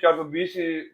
420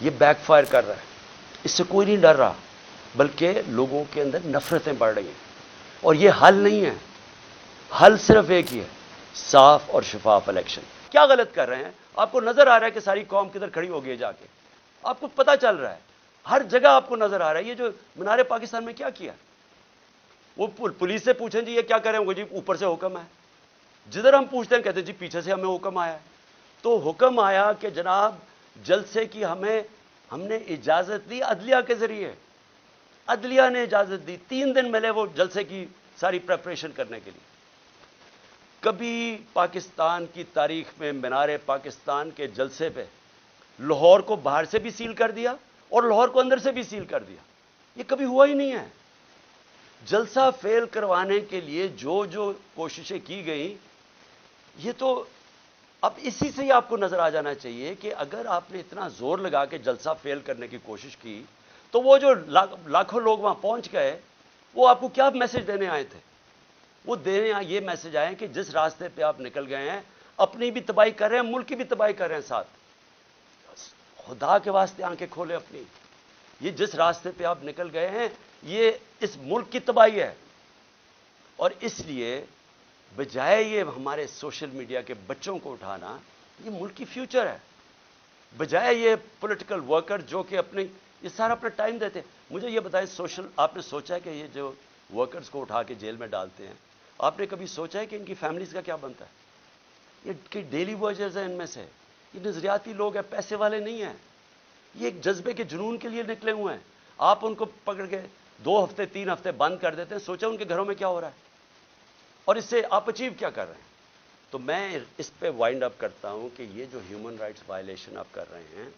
یہ back fire کر رہا ہے. اس سے کوئی نہیں ڈر رہا, بلکہ لوگوں کے اندر نفرتیں بڑھ رہی ہیں. اور یہ حل نہیں ہے, حل صرف ایک ہی ہے, صاف اور شفاف الیکشن. کیا غلط کر رہے ہیں؟ آپ کو نظر آ رہا ہے کہ ساری قوم کدھر کھڑی ہو گئی جا کے, آپ کو پتہ چل رہا ہے, ہر جگہ آپ کو نظر آ رہا ہے. یہ جو مینار پاکستان میں کیا کیا, وہ پولیس سے پوچھیں جی یہ کیا کریں گے, جی اوپر سے حکم ہے. جدھر ہم پوچھتے ہیں کہتے ہیں جی پیچھے سے ہمیں حکم آیا ہے. تو حکم آیا کہ جناب جلسے کی ہم نے اجازت دی عدلیہ کے ذریعے, عدلیہ نے اجازت دی. 3 دن ملے وہ جلسے کی ساری پریپریشن کرنے کے لیے. کبھی پاکستان کی تاریخ میں مینار پاکستان کے جلسے پہ لاہور کو باہر سے بھی سیل کر دیا اور لاہور کو اندر سے بھی سیل کر دیا. یہ کبھی ہوا ہی نہیں ہے. جلسہ فیل کروانے کے لیے جو کوششیں کی گئیں, یہ تو اب اسی سے ہی آپ کو نظر آ جانا چاہیے کہ اگر آپ نے اتنا زور لگا کے جلسہ فیل کرنے کی کوشش کی تو وہ جو لاکھوں لوگ وہاں پہنچ گئے, وہ آپ کو کیا میسج دینے آئے تھے؟ وہ دینے یہ میسج آئے کہ جس راستے پہ آپ نکل گئے ہیں اپنی بھی تباہی کر رہے ہیں, ملک کی بھی تباہی کر رہے ہیں ساتھ. خدا کے واسطے آنکھیں کھولیں اپنی. یہ جس راستے پہ آپ نکل گئے ہیں یہ اس ملک کی تباہی ہے. اور اس لیے بجائے یہ ہمارے سوشل میڈیا کے بچوں کو اٹھانا, یہ ملک کی فیوچر ہے. بجائے یہ پولیٹیکل ورکر جو کہ یہ سارا اپنا ٹائم دیتے ہیں. مجھے یہ بتائیں, آپ نے سوچا ہے کہ یہ جو ورکرز کو اٹھا کے جیل میں ڈالتے ہیں, آپ نے کبھی سوچا ہے کہ ان کی فیملیز کا کیا بنتا ہے؟ یہ ڈیلی ورکرز ہیں ان میں سے, یہ نظریاتی لوگ ہیں, پیسے والے نہیں ہیں. یہ ایک جذبے کے جنون کے لیے نکلے ہوئے ہیں. آپ ان کو پکڑ کے 2 ہفتے 3 ہفتے بند کر دیتے ہیں. سوچا ان کے گھروں میں کیا ہو رہا ہے اور اس سے آپ اچیو کیا کر رہے ہیں. تو میں اس پہ وائنڈ اپ کرتا ہوں کہ یہ جو ہیومن رائٹس وائلیشن آپ کر رہے ہیں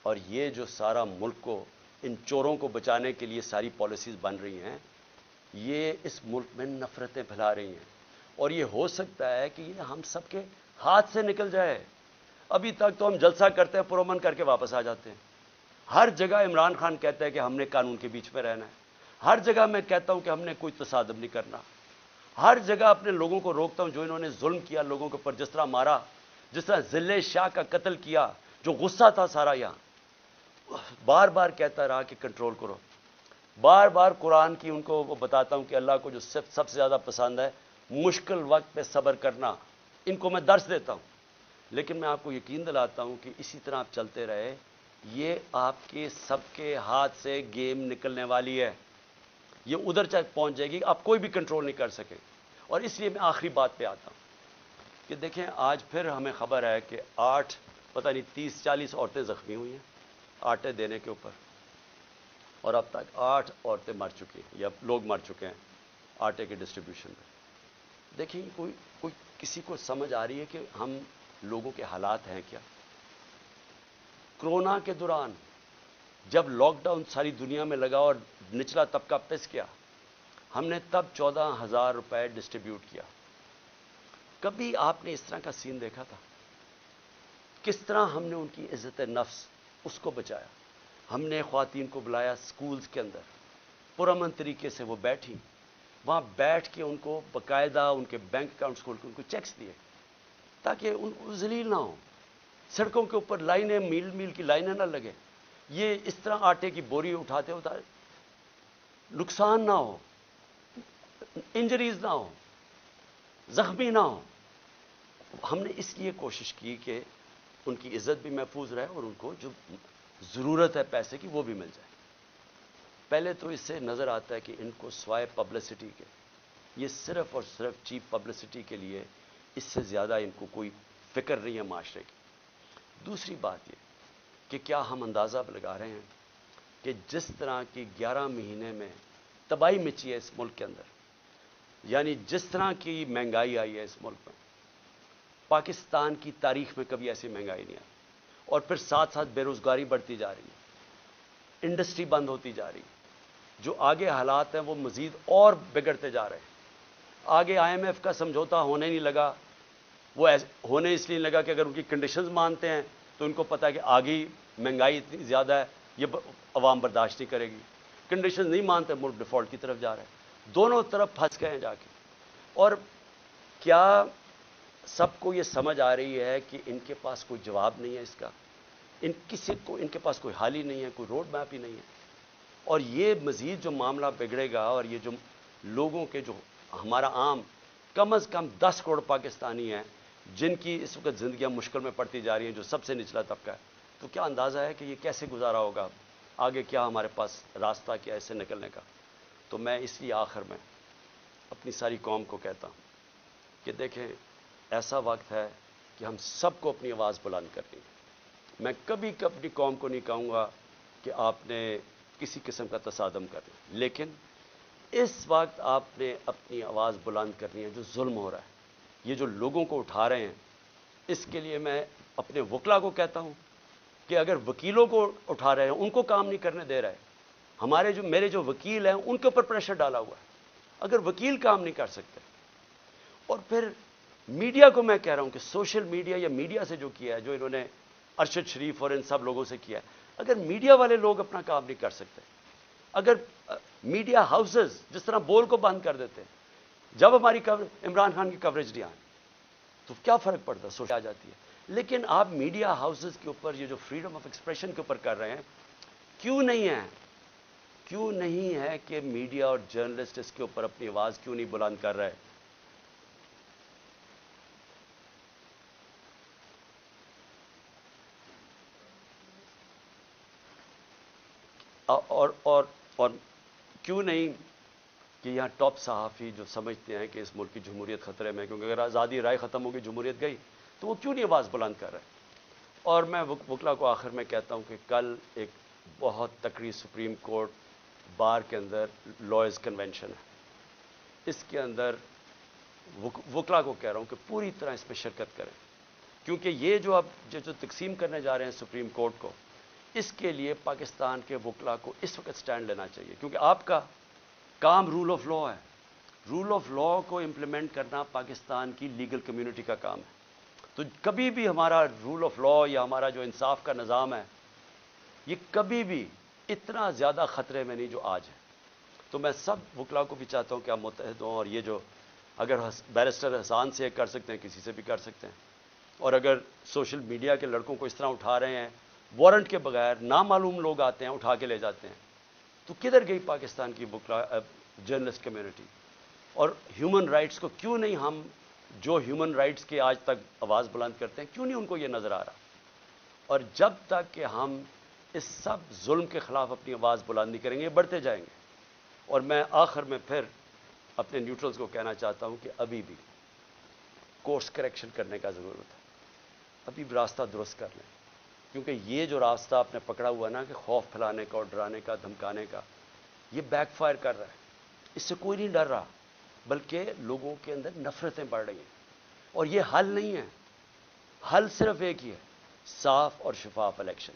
اور یہ جو سارا ملک کو ان چوروں کو بچانے کے لیے ساری پالیسیز بن رہی ہیں, یہ اس ملک میں نفرتیں پھیلا رہی ہیں. اور یہ ہو سکتا ہے کہ یہ ہم سب کے ہاتھ سے نکل جائے. ابھی تک تو ہم جلسہ کرتے ہیں, پرامن کر کے واپس آ جاتے ہیں. ہر جگہ عمران خان کہتا ہے کہ ہم نے قانون کے بیچ میں رہنا ہے. ہر جگہ میں کہتا ہوں کہ ہم نے کوئی تصادم نہیں کرنا. ہر جگہ اپنے لوگوں کو روکتا ہوں جو انہوں نے ظلم کیا لوگوں کے اوپر, جس طرح مارا, جس طرح ذلِ شاہ کا قتل کیا, جو غصہ تھا سارا یہاں. بار بار کہتا رہا کہ کنٹرول کرو. بار بار قرآن کی ان کو وہ بتاتا ہوں کہ اللہ کو جو سب سے زیادہ پسند ہے مشکل وقت پہ صبر کرنا, ان کو میں درس دیتا ہوں. لیکن میں آپ کو یقین دلاتا ہوں کہ اسی طرح آپ چلتے رہے, یہ آپ کے سب کے ہاتھ سے گیم نکلنے والی ہے. یہ ادھر تک پہنچ جائے گی, آپ کوئی بھی کنٹرول نہیں کر سکے. اور اس لیے میں آخری بات پہ آتا ہوں کہ دیکھیں آج پھر ہمیں خبر ہے کہ 30-40 عورتیں زخمی ہوئی ہیں آٹے دینے کے اوپر, اور اب تک 8 عورتیں مر چکی ہیں یا لوگ مر چکے ہیں آٹے کے ڈسٹریبیوشن پہ. دیکھیں کوئی کسی کو سمجھ آ رہی ہے کہ ہم لوگوں کے حالات ہیں کیا؟ کرونا کے دوران جب لاک ڈاؤن ساری دنیا میں لگا اور نچلا طبقہ پس گیا, ہم نے تب 14,000 روپے ڈسٹریبیوٹ کیا. کبھی آپ نے اس طرح کا سین دیکھا تھا؟ کس طرح ہم نے ان کی عزت نفس اس کو بچایا. ہم نے خواتین کو بلایا سکولز کے اندر, پرامن طریقے سے وہ بیٹھی, وہاں بیٹھ کے ان کو باقاعدہ ان کے بینک اکاؤنٹس کھول کے ان کو چیکس دیے تاکہ ان ذلیل نہ ہوں. سڑکوں کے اوپر لائنیں میل میل کی لائنیں نہ لگے. یہ اس طرح آٹے کی بوری اٹھاتے نقصان نہ ہو, انجریز نہ ہو, زخمی نہ ہو. ہم نے اس لیے کوشش کی کہ ان کی عزت بھی محفوظ رہے اور ان کو جو ضرورت ہے پیسے کی وہ بھی مل جائے. پہلے تو اس سے نظر آتا ہے کہ ان کو سوائے پبلسٹی کے, یہ صرف اور صرف چیپ پبلسٹی کے لیے, اس سے زیادہ ان کو کوئی فکر نہیں ہے معاشرے کی. دوسری بات یہ کہ کیا ہم اندازہ لگا رہے ہیں کہ جس طرح کی 11 مہینے میں تباہی مچی ہے اس ملک کے اندر, یعنی جس طرح کی مہنگائی آئی ہے اس ملک میں, پاکستان کی تاریخ میں کبھی ایسی مہنگائی نہیں آئی. اور پھر ساتھ ساتھ بے روزگاری بڑھتی جا رہی ہے, انڈسٹری بند ہوتی جا رہی ہے. جو آگے حالات ہیں وہ مزید اور بگڑتے جا رہے ہیں. آگے IMF کا سمجھوتا ہونے نہیں لگا. وہ ہونے اس لیے نہیں لگا کہ اگر ان کی کنڈیشنز مانتے ہیں تو ان کو پتہ ہے کہ آگے مہنگائی اتنی زیادہ ہے, یہ عوام برداشت نہیں کرے گی. کنڈیشنز نہیں مانتے, ملک ڈیفالٹ کی طرف جا رہا ہے. دونوں طرف پھنس گئے ہیں جا کے. اور کیا سب کو یہ سمجھ آ رہی ہے کہ ان کے پاس کوئی جواب نہیں ہے اس کا؟ ان کے پاس کوئی حال ہی نہیں ہے, کوئی روڈ میپ ہی نہیں ہے. اور یہ مزید جو معاملہ بگڑے گا, اور یہ جو لوگوں کے جو ہمارا عام کم از کم 10 کروڑ پاکستانی ہیں جن کی اس وقت زندگیاں مشکل میں پڑتی جا رہی ہیں, جو سب سے نچلا طبقہ ہے, تو کیا اندازہ ہے کہ یہ کیسے گزارا ہوگا, آگے کیا ہمارے پاس راستہ کیا ہے اس سے نکلنے کا. تو میں اس لیے آخر میں اپنی ساری قوم کو کہتا ہوں کہ دیکھیں, ایسا وقت ہے کہ ہم سب کو اپنی آواز بلند کرنی ہے. میں کبھی اپنی قوم کو نہیں کہوں گا کہ آپ نے کسی قسم کا تصادم کرنا, لیکن اس وقت آپ نے اپنی آواز بلند کرنی ہے. جو ظلم ہو رہا ہے, یہ جو لوگوں کو اٹھا رہے ہیں, اس کے لیے میں اپنے وکلا کو کہتا ہوں کہ اگر وکیلوں کو اٹھا رہے ہیں, ان کو کام نہیں کرنے دے رہے, میرے جو وکیل ہیں ان کے اوپر پریشر ڈالا ہوا ہے. اگر وکیل کام نہیں کر سکتے, اور پھر میڈیا کو میں کہہ رہا ہوں کہ سوشل میڈیا یا میڈیا سے جو کیا ہے, جو انہوں نے ارشد شریف اور ان سب لوگوں سے کیا ہے, اگر میڈیا والے لوگ اپنا کام نہیں کر سکتے, اگر میڈیا ہاؤسز جس طرح بول کو بند کر دیتے, جب ہماری عمران خان کی کوریج نہیں آئی تو کیا فرق پڑتا, سوچ آ جاتی ہے. لیکن آپ میڈیا ہاؤسز کے اوپر یہ جو فریڈم آف ایکسپریشن کے اوپر کر رہے ہیں, کیوں نہیں ہے کہ میڈیا اور جرنلسٹ اس کے اوپر اپنی آواز کیوں نہیں بلند کر رہے؟ اور کیوں نہیں کہ یہاں ٹاپ صحافی جو سمجھتے ہیں کہ اس ملک کی جمہوریت خطرے میں, کیونکہ اگر آزادی رائے ختم ہوگی, جمہوریت گئی, تو وہ کیوں نہیں آواز بلند کر رہے؟ اور میں وکلا کو آخر میں کہتا ہوں کہ کل ایک بہت تکڑی سپریم کورٹ بار کے اندر لائرز کنونشن ہے, اس کے اندر وکلا کو کہہ رہا ہوں کہ پوری طرح اس میں شرکت کریں, کیونکہ یہ جو اب جو تقسیم کرنے جا رہے ہیں سپریم کورٹ کو, اس کے لیے پاکستان کے وکلا کو اس وقت سٹینڈ لینا چاہیے, کیونکہ آپ کا کام رول آف لا ہے. رول آف لا کو امپلیمنٹ کرنا پاکستان کی لیگل کمیونٹی کا کام ہے. تو کبھی بھی ہمارا رول آف لا یا ہمارا جو انصاف کا نظام ہے, یہ کبھی بھی اتنا زیادہ خطرے میں نہیں جو آج ہے. تو میں سب وکلا کو بھی چاہتا ہوں کہ آپ متحد ہوں, اور یہ جو اگر بیرسٹر حسان سے کر سکتے ہیں, کسی سے بھی کر سکتے ہیں, اور اگر سوشل میڈیا کے لڑکوں کو اس طرح اٹھا رہے ہیں, وارنٹ کے بغیر نامعلوم لوگ آتے ہیں اٹھا کے لے جاتے ہیں, تو کدھر گئی پاکستان کی وکلا جرنلسٹ کمیونٹی؟ اور ہیومن رائٹس کو کیوں نہیں ہم جو ہیومن رائٹس کے آج تک آواز بلند کرتے ہیں, کیوں نہیں ان کو یہ نظر آ رہا؟ اور جب تک کہ ہم اس سب ظلم کے خلاف اپنی آواز بلند نہیں کریں گے, بڑھتے جائیں گے. اور میں آخر میں پھر اپنے نیوٹرلز کو کہنا چاہتا ہوں کہ ابھی بھی کورس کریکشن کرنے کا ضرورت ہے, ابھی بھی راستہ درست کر لیں, کیونکہ یہ جو راستہ آپ نے پکڑا ہوا نا کہ خوف پھیلانے کا اور ڈرانے کا, دھمکانے کا, یہ بیک فائر کر رہا ہے. اس سے کوئی نہیں ڈر رہا, بلکہ لوگوں کے اندر نفرتیں بڑھ رہی ہیں. اور یہ حل نہیں ہے, حل صرف ایک ہی ہے, صاف اور شفاف الیکشن.